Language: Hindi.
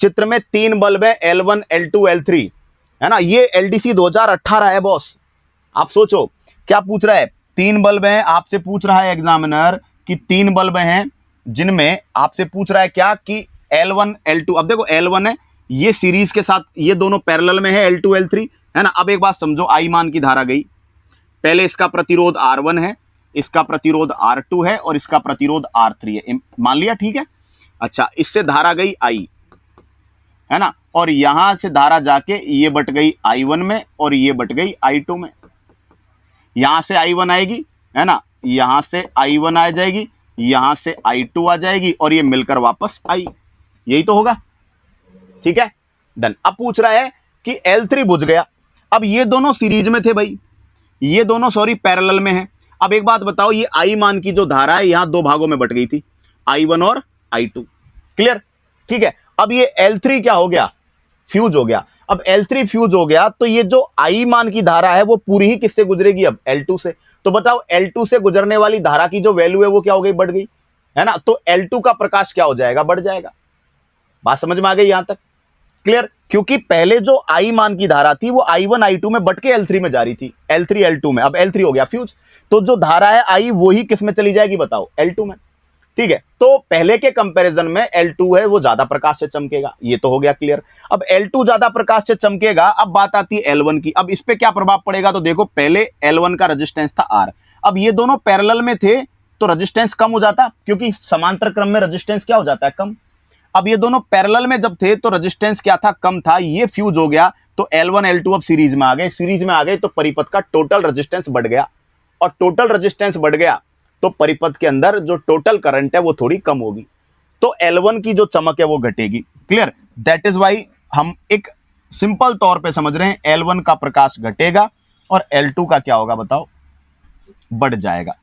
चित्र में 3 बल्ब है, L1 L2 L3, है ना। ये LDC 2018 है बॉस। आप सोचो क्या पूछ रहा है, 3 बल्ब हैं, आपसे पूछ रहा है एग्जामिनर कि 3 बल्ब हैं जिनमें आपसे पूछ रहा है क्या कि L1 L2। अब देखो L1 है, ये सीरीज के साथ, ये दोनों पैरेलल में है, L2 L3, है ना। अब एक बात समझो, I मान की धारा गई, पहले इसका प्रतिरोध R1 है, इसका प्रतिरोध R2 है और इसका प्रतिरोध R3 है, मान लिया, ठीक है। अच्छा, इससे धारा गई I, है ना, और यहां से धारा जाके ये बट गई I1 में और ये बट गई I2 में। यहां से I1 आएगी, है ना, यहां से I1 आ जाएगी, यहां से I2 आ जाएगी और ये मिलकर वापस I, यही तो होगा, ठीक है, डन। अब पूछ रहा है कि L3 बुझ गया। अब ये दोनों सीरीज में थे भाई, ये दोनों सॉरी पैरेलल में हैं। अब एक बात बताओ, ये I मान की जो धारा है यहां 2 भागों में बट गई थी, I1 और I2, क्लियर, ठीक है। अब ये L3 क्या हो गया, फ्यूज हो गया। अब L3 फ्यूज हो गया तो ये जो I मान की धारा है वो पूरी ही किससे गुजरेगी, अब L2 से। तो बताओ L2 से गुजरने वाली धारा की जो वैल्यू है वो क्या हो गई, बढ़ गई, है ना। तो L2 का प्रकाश क्या हो जाएगा, बढ़ जाएगा। बात समझ में आ गई यहां तक, क्लियर। क्योंकि पहले जो I मान की धारा थी वो I1 I2 में बट के L3 में जा रही थी, L3 L2 में, अब L3 हो गया फ्यूज, तो जो धारा है I वो ही किस में चली जाएगी बताओ, L2 में, ठीक है। तो पहले के कंपैरिजन में L2 है वो ज्यादा प्रकाश से चमकेगा, ये तो हो गया क्लियर। अब L2 ज्यादा प्रकाश से चमकेगा, अब बात आती है L1 की। अब इस पे क्या प्रभाव पड़ेगा, तो देखो पहले L1 का रेजिस्टेंस था R, अब ये दोनों पैरेलल में थे तो रेजिस्टेंस कम हो जाता, क्योंकि समांतर क्रम में रेजिस्टेंस क्या हो जाता है, कम। अब ये दोनों पैरेलल में जब थे तो रेजिस्टेंस क्या था, कम था, ये फ्यूज हो गया तो L1 L2 अब सीरीज में आ गए, सीरीज में आ गए तो परिपथ का टोटल रेजिस्टेंस बढ़ गया, और टोटल रेजिस्टेंस बढ़ गया तो परिपथ के अंदर जो टोटल करंट है वो थोड़ी कम होगी, तो L1 की जो चमक है वो घटेगी, क्लियर। दैट इज वाई हम एक सिंपल तौर पे समझ रहे हैं L1 का प्रकाश घटेगा और L2 का क्या होगा बताओ, बढ़ जाएगा।